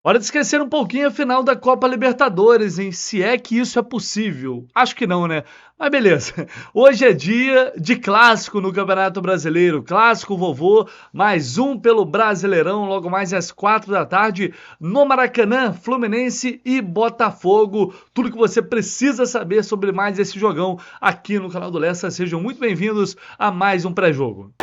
Hora de esquecer um pouquinho a final da Copa Libertadores, hein? Se é que isso é possível. Acho que não, né? Mas beleza. Hoje é dia de clássico no Campeonato Brasileiro. Clássico vovô, mais um pelo Brasileirão, logo mais às 4 da tarde, no Maracanã, Fluminense e Botafogo. Tudo que você precisa saber sobre mais esse jogão aqui no canal do Lessa. Sejam muito bem-vindos a mais um pré-jogo.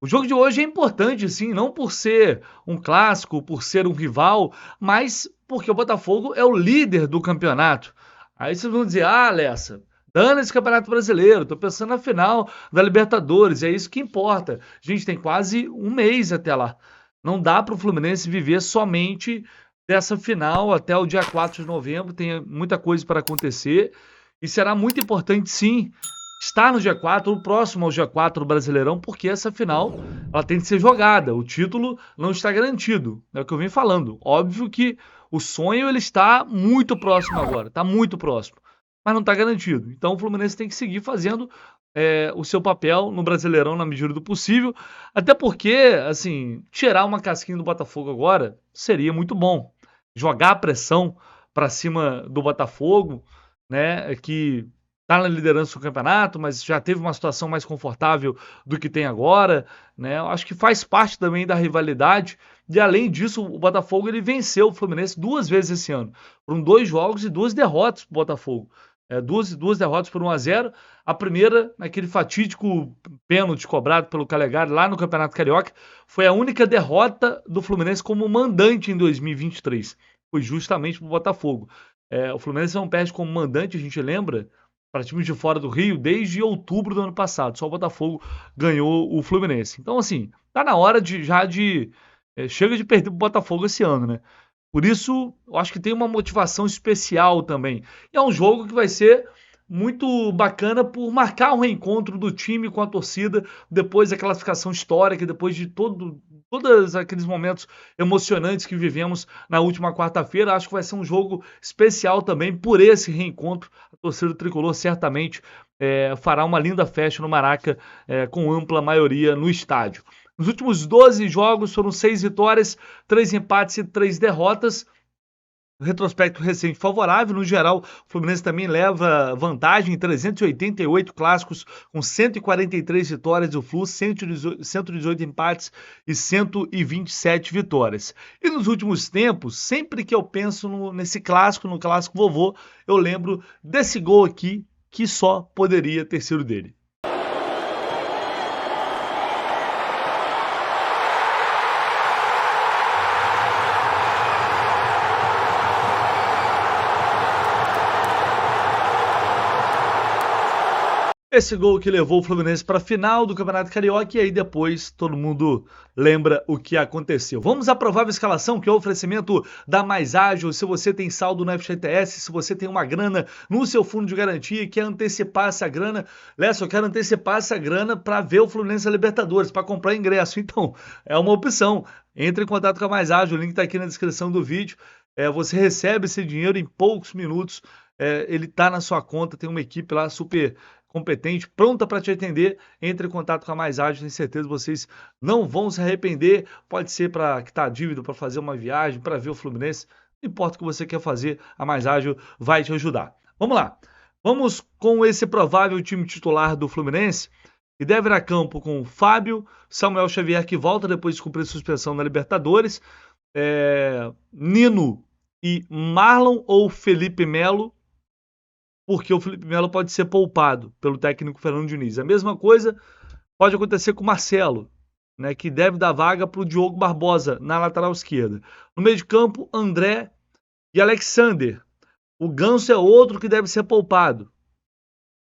O jogo de hoje é importante, sim, não por ser um clássico, por ser um rival, mas porque o Botafogo é o líder do campeonato. Aí vocês vão dizer, Lessa, dana esse Campeonato Brasileiro, tô pensando na final da Libertadores, é isso que importa. Gente, tem quase um mês até lá. Não dá para o Fluminense viver somente dessa final até o dia 4 de novembro, tem muita coisa para acontecer e será muito importante, sim, estar no G4, ou próximo ao G4 do Brasileirão, porque essa final ela tem que ser jogada. O título não está garantido, é o que eu venho falando. Óbvio que o sonho ele está muito próximo agora, está muito próximo, mas não está garantido. Então o Fluminense tem que seguir fazendo o seu papel no Brasileirão na medida do possível, até porque, assim, tirar uma casquinha do Botafogo agora seria muito bom. Jogar a pressão para cima do Botafogo, né, que está na liderança do campeonato, mas já teve uma situação mais confortável do que tem agora, né? Eu acho que faz parte também da rivalidade. E além disso, o Botafogo ele venceu o Fluminense 2 vezes esse ano. Foram 2 jogos e 2 derrotas para o Botafogo. Duas derrotas por 1-0. A primeira, naquele fatídico pênalti cobrado pelo Calegari lá no Campeonato Carioca, foi a única derrota do Fluminense como mandante em 2023. Foi justamente para o Botafogo. O Fluminense não perde como mandante, a gente lembra, para times de fora do Rio desde outubro do ano passado. Só o Botafogo ganhou o Fluminense. Então, assim, tá na hora chega de perder o Botafogo esse ano, né? Por isso, eu acho que tem uma motivação especial também. E é um jogo que vai ser muito bacana por marcar um reencontro do time com a torcida depois da classificação histórica, depois de todos aqueles momentos emocionantes que vivemos na última quarta-feira. Acho que vai ser um jogo especial também por esse reencontro. A torcida do Tricolor certamente fará uma linda festa no Maraca com ampla maioria no estádio. Nos últimos 12 jogos foram 6 vitórias, 3 empates e 3 derrotas. Retrospecto recente favorável. No geral, o Fluminense também leva vantagem em 388 clássicos, com 143 vitórias, o Flu 118 empates e 127 vitórias. E nos últimos tempos, sempre que eu penso nesse clássico, no clássico vovô, eu lembro desse gol aqui, que só poderia ter sido dele. Esse gol que levou o Fluminense para a final do Campeonato Carioca e aí depois todo mundo lembra o que aconteceu. Vamos à provável escalação, que é o oferecimento da Mais Ágil. Se você tem saldo no FGTS, se você tem uma grana no seu fundo de garantia e quer antecipar essa grana, Lessa, eu quero antecipar essa grana para ver o Fluminense na Libertadores, para comprar ingresso. Então, é uma opção. Entre em contato com a Mais Ágil, o link está aqui na descrição do vídeo. Você recebe esse dinheiro em poucos minutos. Ele está na sua conta, tem uma equipe lá super competente, pronta para te atender. Entre em contato com a Mais Ágil, tenho certeza que vocês não vão se arrepender. Pode ser para quitar a dívida, para fazer uma viagem, para ver o Fluminense. Não importa o que você quer fazer, a Mais Ágil vai te ajudar. Vamos lá. Vamos com esse provável time titular do Fluminense, que deve ir a campo com Fábio, Samuel Xavier, que volta depois de cumprir suspensão na Libertadores, Nino e Marlon ou Felipe Melo, porque o Felipe Melo pode ser poupado pelo técnico Fernando Diniz. A mesma coisa pode acontecer com o Marcelo, né, que deve dar vaga para o Diogo Barbosa na lateral esquerda. No meio de campo, André e Alexander. O Ganso é outro que deve ser poupado.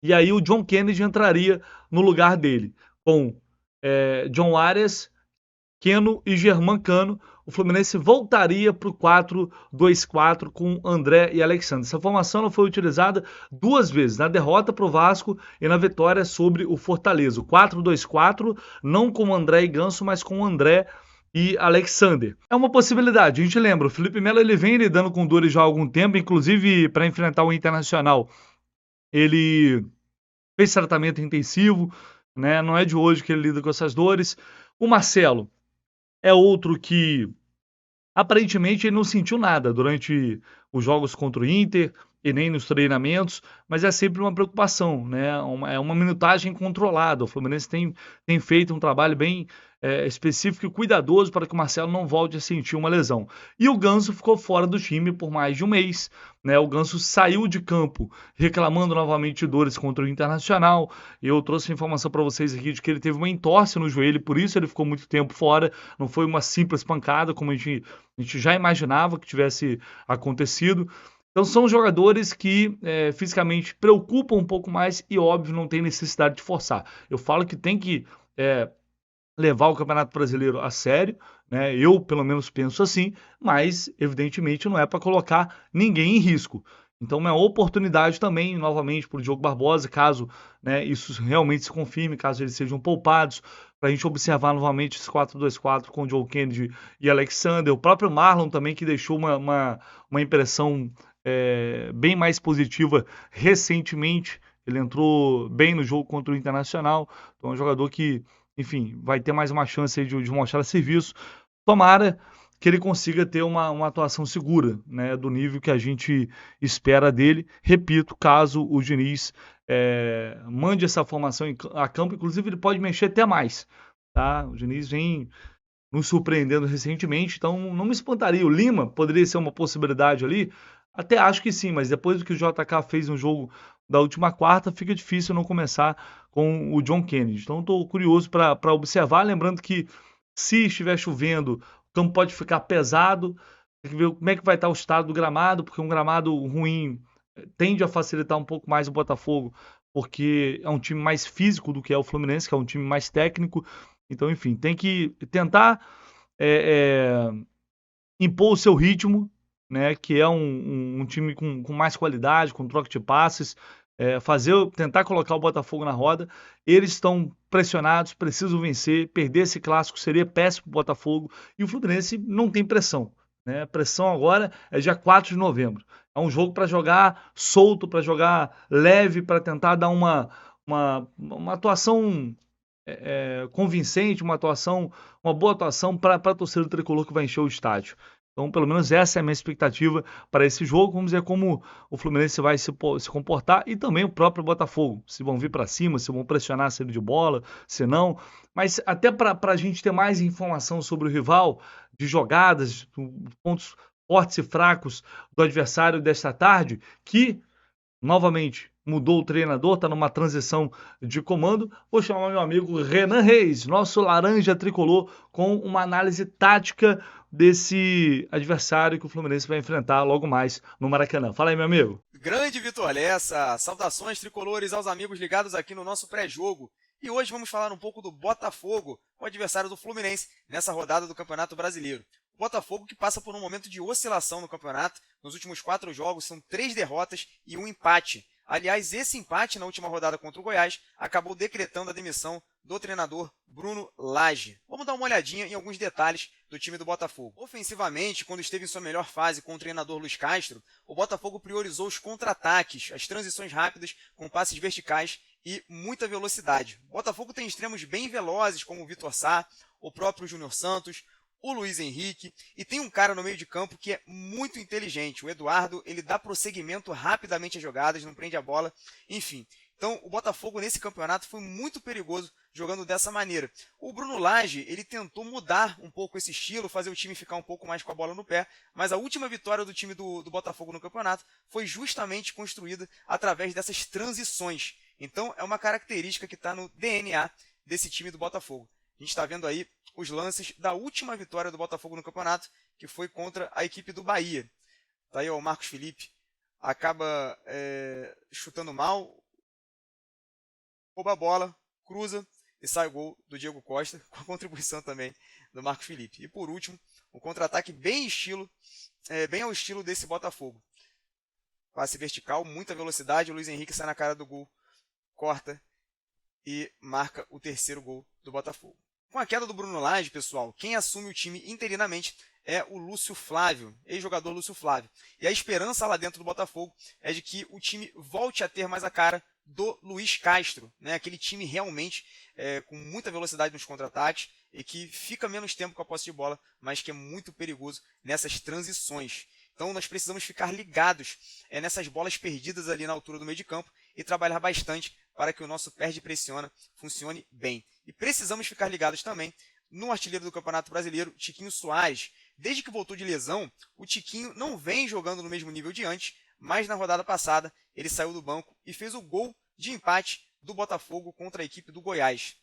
E aí o John Kennedy entraria no lugar dele, com John Arias, Keno e Germancano. O Fluminense voltaria para o 4-2-4 com André e Alexandre. Essa formação ela foi utilizada 2 vezes, na derrota para o Vasco e na vitória sobre o Fortaleza. O 4-2-4, não com André e Ganso, mas com André e Alexander. É uma possibilidade. A gente lembra, o Felipe Melo ele vem lidando com dores já há algum tempo, inclusive para enfrentar o Internacional. Ele fez tratamento intensivo, né? Não é de hoje que ele lida com essas dores. O Marcelo é outro que aparentemente ele não sentiu nada durante os jogos contra o Inter e nem nos treinamentos, mas é sempre uma preocupação, né? É uma minutagem controlada. O Fluminense tem feito um trabalho bem específico e cuidadoso para que o Marcelo não volte a sentir uma lesão. E o Ganso ficou fora do time por mais de um mês, né? O Ganso saiu de campo reclamando novamente de dores contra o Internacional. Eu trouxe informação para vocês aqui de que ele teve uma entorse no joelho, por isso ele ficou muito tempo fora. Não foi uma simples pancada, como a gente já imaginava que tivesse acontecido. Então são jogadores que fisicamente preocupam um pouco mais e, óbvio, não tem necessidade de forçar. Eu falo que tem que levar o Campeonato Brasileiro a sério, né? Eu, pelo menos, penso assim, mas, evidentemente, não é para colocar ninguém em risco. Então, é uma oportunidade também, novamente, para o Diogo Barbosa, caso, né, isso realmente se confirme, caso eles sejam poupados, para a gente observar novamente esse 4-2-4 com o Joe Kennedy e Alexander. O próprio Marlon também, que deixou uma impressão bem mais positiva recentemente. Ele entrou bem no jogo contra o Internacional. Então, é um jogador que, enfim, vai ter mais uma chance aí de mostrar serviço. Tomara que ele consiga ter uma atuação segura, né, do nível que a gente espera dele. Repito, caso o Diniz mande essa formação a campo, inclusive ele pode mexer até mais. Tá? O Diniz vem nos surpreendendo recentemente, então não me espantaria. O Lima poderia ser uma possibilidade ali? Até acho que sim, mas depois do que o JK fez no jogo da última quarta, fica difícil não começar com o John Kennedy. Então estou curioso para observar, lembrando que se estiver chovendo, o campo pode ficar pesado, tem que ver como é que vai estar o estado do gramado, porque um gramado ruim tende a facilitar um pouco mais o Botafogo, porque é um time mais físico do que é o Fluminense, que é um time mais técnico. Então, enfim, tem que tentar impor o seu ritmo, né? Que é um time com mais qualidade, com troca de passes, tentar colocar o Botafogo na roda. Eles estão pressionados, precisam vencer. Perder esse clássico seria péssimo para o Botafogo. E o Fluminense não tem pressão, né? A pressão agora é dia 4 de novembro. É um jogo para jogar solto, para jogar leve, para tentar dar uma atuação convincente, uma boa atuação para a torcida do Tricolor que vai encher o estádio. Então, pelo menos essa é a minha expectativa para esse jogo. Vamos ver como o Fluminense vai se comportar e também o próprio Botafogo. Se vão vir para cima, se vão pressionar a saída de bola, se não. Mas até para a gente ter mais informação sobre o rival, de jogadas, pontos fortes e fracos do adversário desta tarde, que novamente mudou o treinador, está numa transição de comando. Vou chamar meu amigo Renan Reis, nosso laranja tricolor, com uma análise tática desse adversário que o Fluminense vai enfrentar logo mais no Maracanã. Fala aí, meu amigo. Grande Vitor Lessa, saudações tricolores aos amigos ligados aqui no nosso pré-jogo. E hoje vamos falar um pouco do Botafogo, o adversário do Fluminense, nessa rodada do Campeonato Brasileiro. O Botafogo que passa por um momento de oscilação no campeonato. Nos últimos 4 jogos são 3 derrotas e 1 empate. Aliás, esse empate na última rodada contra o Goiás acabou decretando a demissão do treinador Bruno Lage. Vamos dar uma olhadinha em alguns detalhes do time do Botafogo. Ofensivamente, quando esteve em sua melhor fase com o treinador Luiz Castro, o Botafogo priorizou os contra-ataques, as transições rápidas com passes verticais e muita velocidade. O Botafogo tem extremos bem velozes como o Vitor Sá, o próprio Júnior Santos, o Luiz Henrique, e tem um cara no meio de campo que é muito inteligente. O Eduardo, ele dá prosseguimento rapidamente às jogadas, não prende a bola, enfim. Então, o Botafogo nesse campeonato foi muito perigoso jogando dessa maneira. O Bruno Lage, ele tentou mudar um pouco esse estilo, fazer o time ficar um pouco mais com a bola no pé, mas a última vitória do time do Botafogo no campeonato foi justamente construída através dessas transições. Então, é uma característica que está no DNA desse time do Botafogo. A gente está vendo aí os lances da última vitória do Botafogo no campeonato, que foi contra a equipe do Bahia. Tá aí ó, o Marcos Felipe acaba chutando mal, rouba a bola, cruza e sai o gol do Diego Costa, com a contribuição também do Marcos Felipe. E por último, um contra-ataque bem ao estilo desse Botafogo. Passe vertical, muita velocidade, o Luiz Henrique sai na cara do gol, corta e marca o terceiro gol do Botafogo. Com a queda do Bruno Lage, pessoal, quem assume o time interinamente é o Lúcio Flávio, ex-jogador Lúcio Flávio. E a esperança lá dentro do Botafogo é de que o time volte a ter mais a cara do Luiz Castro, né? Aquele time realmente com muita velocidade nos contra-ataques e que fica menos tempo com a posse de bola, mas que é muito perigoso nessas transições. Então nós precisamos ficar ligados nessas bolas perdidas ali na altura do meio de campo e trabalhar bastante para que o nosso perde-pressiona funcione bem. E precisamos ficar ligados também no artilheiro do Campeonato Brasileiro, Tiquinho Soares. Desde que voltou de lesão, o Tiquinho não vem jogando no mesmo nível de antes, mas na rodada passada ele saiu do banco e fez o gol de empate do Botafogo contra a equipe do Goiás.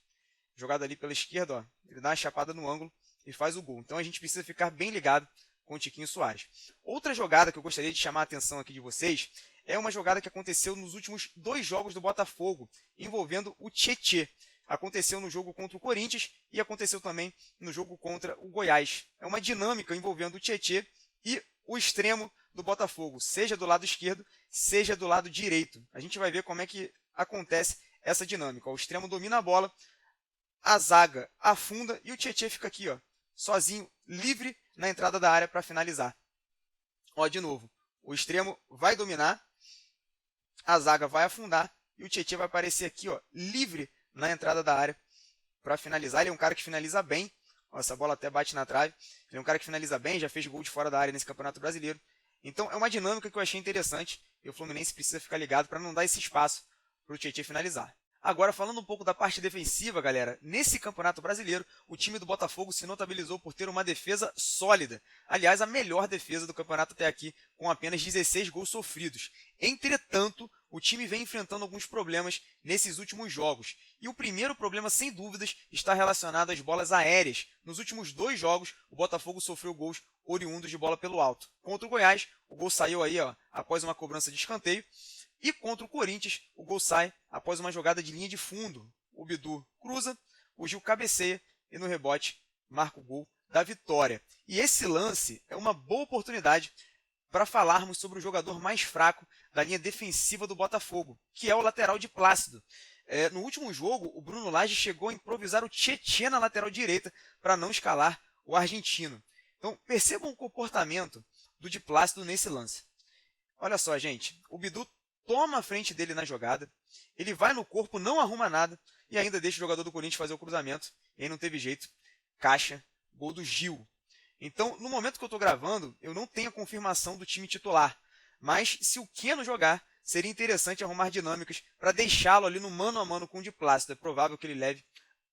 Jogada ali pela esquerda, ó, ele dá uma chapada no ângulo e faz o gol. Então a gente precisa ficar bem ligado com o Tiquinho Soares. Outra jogada que eu gostaria de chamar a atenção aqui de vocês é uma jogada que aconteceu nos últimos 2 jogos do Botafogo, envolvendo o Tietê. Aconteceu no jogo contra o Corinthians e aconteceu também no jogo contra o Goiás. É uma dinâmica envolvendo o Tietê e o extremo do Botafogo, seja do lado esquerdo, seja do lado direito. A gente vai ver como é que acontece essa dinâmica. O extremo domina a bola, a zaga afunda e o Tietê fica aqui, ó, sozinho, livre na entrada da área para finalizar. Ó, de novo, o extremo vai dominar, a zaga vai afundar e o Tietê vai aparecer aqui, ó, livre na entrada da área para finalizar. Ele é um cara que finaliza bem. Ó, essa bola até bate na trave. Ele é um cara que finaliza bem, já fez gol de fora da área nesse Campeonato Brasileiro. Então é uma dinâmica que eu achei interessante e o Fluminense precisa ficar ligado para não dar esse espaço para o Tietê finalizar. Agora, falando um pouco da parte defensiva, galera, nesse Campeonato Brasileiro, o time do Botafogo se notabilizou por ter uma defesa sólida. Aliás, a melhor defesa do campeonato até aqui, com apenas 16 gols sofridos. Entretanto, o time vem enfrentando alguns problemas nesses últimos jogos. E o primeiro problema, sem dúvidas, está relacionado às bolas aéreas. Nos últimos 2 jogos, o Botafogo sofreu gols oriundos de bola pelo alto. Contra o Goiás, o gol saiu aí, ó, após uma cobrança de escanteio. E contra o Corinthians, o gol sai após uma jogada de linha de fundo. O Bidu cruza, o Gil cabeceia e no rebote marca o gol da vitória. E esse lance é uma boa oportunidade para falarmos sobre o jogador mais fraco da linha defensiva do Botafogo, que é o lateral de Plácido. No último jogo, o Bruno Lage chegou a improvisar o Tietê na lateral direita para não escalar o argentino. Então, percebam o comportamento do de Plácido nesse lance. Olha só, gente, o Bidu toma a frente dele na jogada, ele vai no corpo, não arruma nada e ainda deixa o jogador do Corinthians fazer o cruzamento. E aí não teve jeito, caixa, gol do Gil. Então, no momento que eu estou gravando, eu não tenho a confirmação do time titular, mas se o Keno jogar, seria interessante arrumar dinâmicas para deixá-lo ali no mano a mano com o de Plácido. É provável que ele leve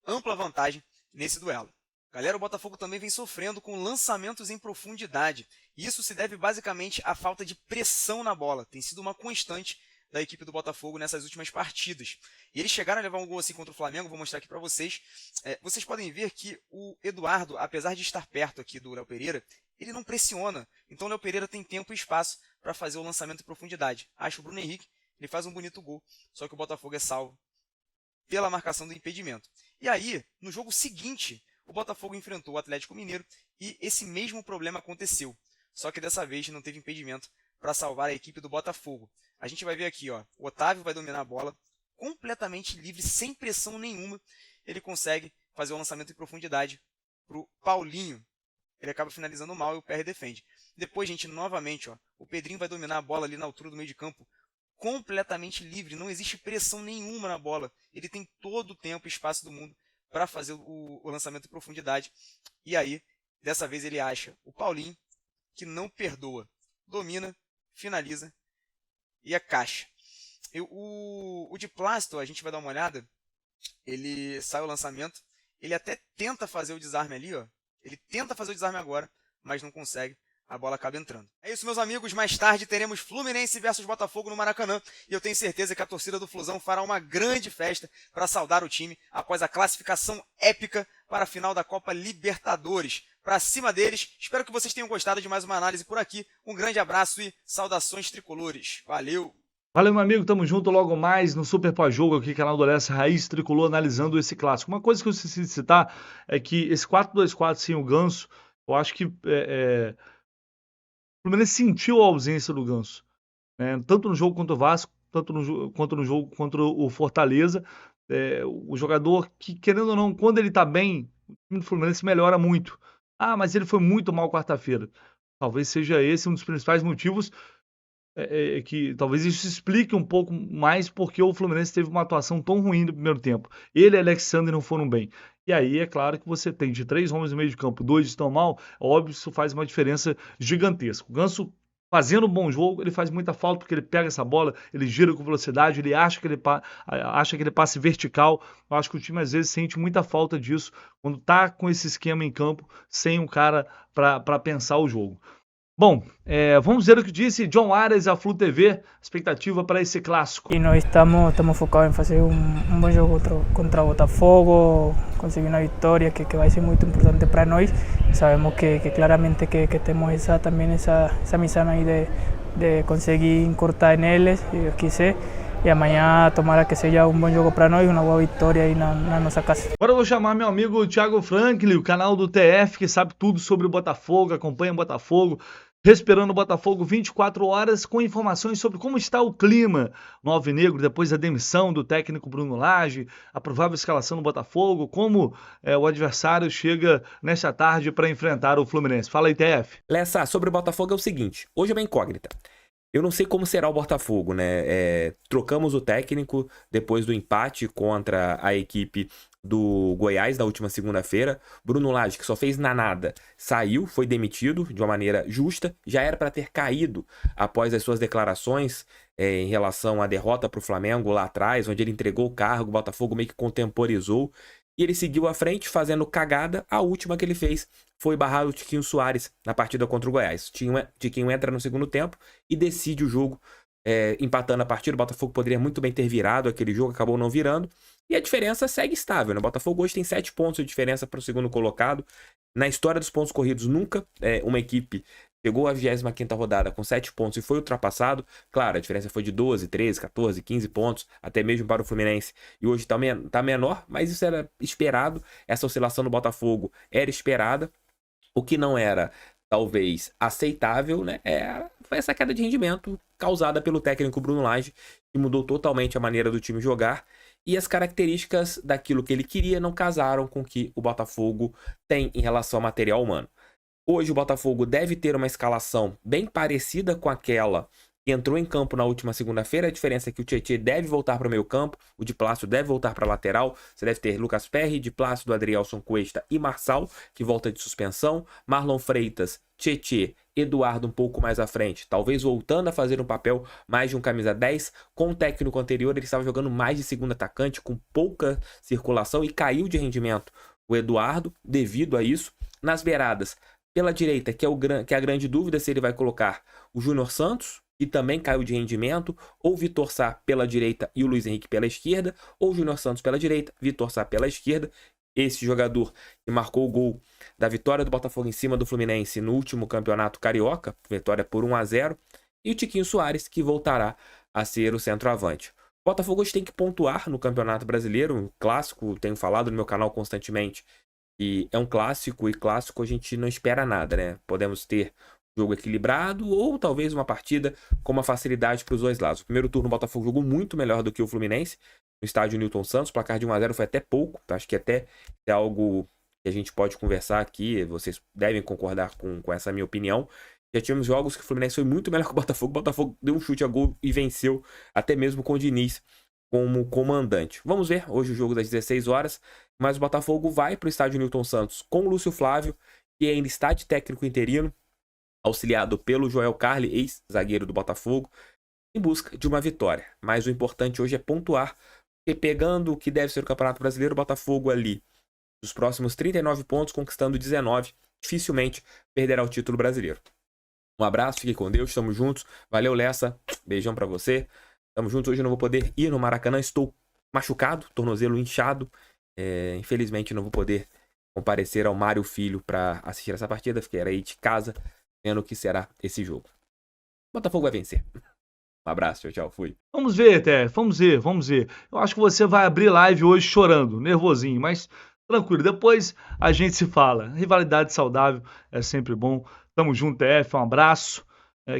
ampla vantagem nesse duelo. Galera, o Botafogo também vem sofrendo com lançamentos em profundidade. Isso se deve basicamente à falta de pressão na bola. Tem sido uma constante da equipe do Botafogo nessas últimas partidas. E eles chegaram a levar um gol assim contra o Flamengo, vou mostrar aqui para vocês. Vocês podem ver que o Eduardo, apesar de estar perto aqui do Léo Pereira, ele não pressiona. Então o Léo Pereira tem tempo e espaço para fazer o lançamento em profundidade. Acho o Bruno Henrique, ele faz um bonito gol, só que o Botafogo é salvo pela marcação do impedimento. E aí, no jogo seguinte, o Botafogo enfrentou o Atlético Mineiro e esse mesmo problema aconteceu. Só que dessa vez não teve impedimento para salvar a equipe do Botafogo. A gente vai ver aqui, ó, o Otávio vai dominar a bola completamente livre, sem pressão nenhuma. Ele consegue fazer o lançamento em profundidade para o Paulinho. Ele acaba finalizando mal e o PR defende. Depois, gente, novamente, ó, o Pedrinho vai dominar a bola ali na altura do meio de campo, completamente livre. Não existe pressão nenhuma na bola. Ele tem todo o tempo e espaço do mundo para fazer o lançamento em profundidade. E aí, dessa vez ele acha o Paulinho, que não perdoa. Domina, finaliza e é caixa. O de Plácido, a gente vai dar uma olhada, ele sai o lançamento, ele até tenta fazer o desarme ali, ó. Ele tenta fazer o desarme agora, mas não consegue. A bola acaba entrando. É isso, meus amigos. Mais tarde teremos Fluminense versus Botafogo no Maracanã. E eu tenho certeza que a torcida do Flusão fará uma grande festa para saudar o time após a classificação épica para a final da Copa Libertadores. Para cima deles. Espero que vocês tenham gostado de mais uma análise por aqui. Um grande abraço e saudações tricolores. Valeu! Valeu, meu amigo. Tamo junto logo mais no Super Pós-Jogo aqui, canal do Leste Raiz Tricolor, analisando esse clássico. Uma coisa que eu esqueci de citar é que esse 4-2-4 sem o Ganso, eu acho que o Fluminense sentiu a ausência do Ganso, né? Tanto no jogo contra o Vasco, quanto no jogo contra o Fortaleza. O jogador que, querendo ou não, quando ele tá bem, o time do Fluminense melhora muito. Ah, mas ele foi muito mal quarta-feira. Talvez seja esse um dos principais motivos que talvez isso explique um pouco mais porque o Fluminense teve uma atuação tão ruim no primeiro tempo. Ele e Alexandre não foram bem. E aí é claro que você tem de 3 homens no meio de campo, 2 estão mal, óbvio, isso faz uma diferença gigantesca. O Ganso fazendo um bom jogo, ele faz muita falta porque ele pega essa bola, ele gira com velocidade, ele acha que ele passe vertical. Eu acho que o time às vezes sente muita falta disso quando tá com esse esquema em campo, sem um cara para pensar o jogo. Bom, vamos ver o que disse John Ares à Flu TV, expectativa para esse clássico. Y no estamos focados en hacer un buen juego contra Botafogo, conseguir una victoria que va a ser muy importante para nosotros. Sabemos que claramente que tenemos esa misión ahí de conseguir cortar en ellos, si Dios quiser. E amanhã tomara que seja um bom jogo para nós, uma boa vitória aí na nossa casa. Agora eu vou chamar meu amigo Thiago Franklin, o canal do TF, que sabe tudo sobre o Botafogo, acompanha o Botafogo, Respirando o Botafogo 24 horas, com informações sobre como está o clima no Alvinegro depois da demissão do técnico Bruno Lage, a provável escalação do Botafogo, como o adversário chega nesta tarde para enfrentar o Fluminense. Fala aí, TF. Lessa, sobre o Botafogo é o seguinte, hoje é uma incógnita. Eu não sei como será o Botafogo, né? Trocamos o técnico depois do empate contra a equipe do Goiás na última segunda-feira. Bruno Lage, que só fez nada, saiu, foi demitido de uma maneira justa. Já era para ter caído após as suas declarações em relação à derrota para o Flamengo lá atrás, onde ele entregou o cargo, o Botafogo meio que contemporizou. E ele seguiu à frente, fazendo cagada. A última que ele fez foi barrar o Tiquinho Soares na partida contra o Goiás. Tiquinho entra no segundo tempo e decide o jogo, empatando a partida. O Botafogo poderia muito bem ter virado aquele jogo, acabou não virando. E a diferença segue estável, né? O Botafogo hoje tem 7 pontos de diferença para o segundo colocado. Na história dos pontos corridos, nunca uma equipe chegou à 25ª rodada com 7 pontos e foi ultrapassado. Claro, a diferença foi de 12, 13, 14, 15 pontos, até mesmo para o Fluminense. E hoje tá menor, mas isso era esperado. Essa oscilação do Botafogo era esperada. O que não era, talvez, aceitável, né? Foi essa queda de rendimento causada pelo técnico Bruno Lage, que mudou totalmente a maneira do time jogar. E as características daquilo que ele queria não casaram com o que o Botafogo tem em relação ao material humano. Hoje o Botafogo deve ter uma escalação bem parecida com aquela que entrou em campo na última segunda-feira. A diferença é que o Tietê deve voltar para o meio campo, o Di Plácido deve voltar para a lateral. Você deve ter Lucas Perry, Di Plácido, Adrielson Cuesta e Marçal, que volta de suspensão. Marlon Freitas, Tietê, Eduardo um pouco mais à frente, talvez voltando a fazer um papel mais de um camisa 10. Com o técnico anterior ele estava jogando mais de segundo atacante, com pouca circulação, e caiu de rendimento o Eduardo devido a isso. Nas beiradas, pela direita, que é a grande dúvida se ele vai colocar o Júnior Santos, que também caiu de rendimento, ou Vitor Sá pela direita e o Luiz Henrique pela esquerda, ou Júnior Santos pela direita, Vitor Sá pela esquerda. Esse jogador que marcou o gol da vitória do Botafogo em cima do Fluminense no último campeonato carioca, vitória por 1-0, e o Tiquinho Soares, que voltará a ser o centroavante. O Botafogo hoje tem que pontuar no Campeonato Brasileiro, um clássico, tenho falado no meu canal constantemente, que é um clássico, e clássico a gente não espera nada, né? Podemos ter um jogo equilibrado ou talvez uma partida com uma facilidade para os dois lados. O primeiro turno o Botafogo jogou muito melhor do que o Fluminense no estádio Newton Santos, o placar de 1-0 foi até pouco, acho que até é algo que a gente pode conversar aqui, vocês devem concordar com essa minha opinião. Já tínhamos jogos que o Fluminense foi muito melhor que o Botafogo deu um chute a gol e venceu, até mesmo com o Diniz como comandante. Vamos ver hoje o jogo das 16 horas, mas o Botafogo vai para o estádio Newton Santos com o Lúcio Flávio, que ainda está de técnico interino, auxiliado pelo Joel Carli, ex-zagueiro do Botafogo, em busca de uma vitória. Mas o importante hoje é pontuar, porque pegando o que deve ser o Campeonato Brasileiro, o Botafogo ali, dos próximos 39 pontos, conquistando 19, dificilmente perderá o título brasileiro. Um abraço, fique com Deus, estamos juntos. Valeu, Lessa, beijão pra você. Estamos juntos, hoje eu não vou poder ir no Maracanã, estou machucado, tornozelo inchado. Infelizmente não vou poder comparecer ao Mário Filho para assistir essa partida, fiquei aí de casa, vendo o que será esse jogo. O Botafogo vai vencer. Um abraço, tchau, fui. Vamos ver, Té, vamos ver. Eu acho que você vai abrir live hoje chorando, nervosinho, mas tranquilo, depois a gente se fala. Rivalidade saudável é sempre bom. Tamo junto, TF, um abraço,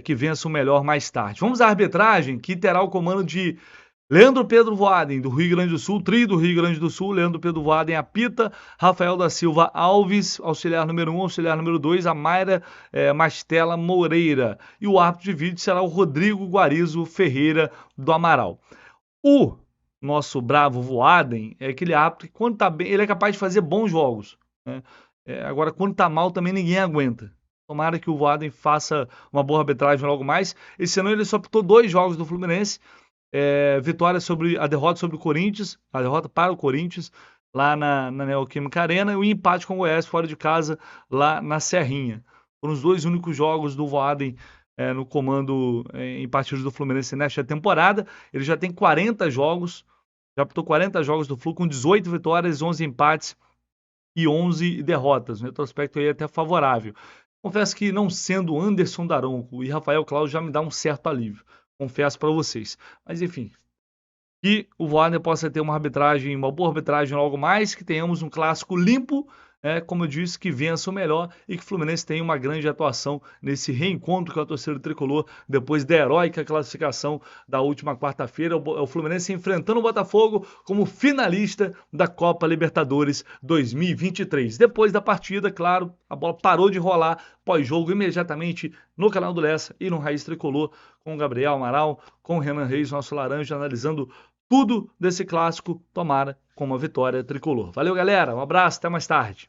que vença o melhor mais tarde. Vamos à arbitragem, que terá o comando de Leandro Pedro Voaden, do Rio Grande do Sul, trio do Rio Grande do Sul, Leandro Pedro Voaden apita, Rafael da Silva Alves, auxiliar número 1, auxiliar número 2, a Mayra Mastella Moreira. E o árbitro de vídeo será o Rodrigo Guarizo Ferreira do Amaral. O nosso bravo Voaden é aquele árbitro que, quando tá bem, ele é capaz de fazer bons jogos, né? Agora, quando tá mal, também ninguém aguenta. Tomara que o Voaden faça uma boa arbitragem logo mais. Esse ano ele só apitou 2 jogos do Fluminense. Vitória sobre a derrota sobre o Corinthians, a derrota para o Corinthians, lá na Neoquímica Arena, e o empate com o Goiás fora de casa, lá na Serrinha. Foram os 2 únicos jogos do Voaden no comando em partidas do Fluminense nesta temporada. Ele já tem 40 jogos, já apitou 40 jogos do Flu, com 18 vitórias, 11 empates e 11 derrotas. O retrospecto aí é até favorável. Confesso que, não sendo Anderson Daronco e Rafael Claus, já me dá um certo alívio. Confesso para vocês. Mas, enfim, que o Voaden possa ter uma boa arbitragem logo mais, que tenhamos um clássico limpo, como eu disse, que vença o melhor e que o Fluminense tenha uma grande atuação nesse reencontro com a torcida tricolor depois da heróica classificação da última quarta-feira. O Fluminense enfrentando o Botafogo como finalista da Copa Libertadores 2023. Depois da partida, claro, a bola parou de rolar pós-jogo imediatamente no canal do Lessa e no Raiz Tricolor, com o Gabriel Amaral, com o Renan Reis, nosso laranja, analisando tudo desse clássico, tomara com uma vitória tricolor. Valeu, galera, um abraço, até mais tarde.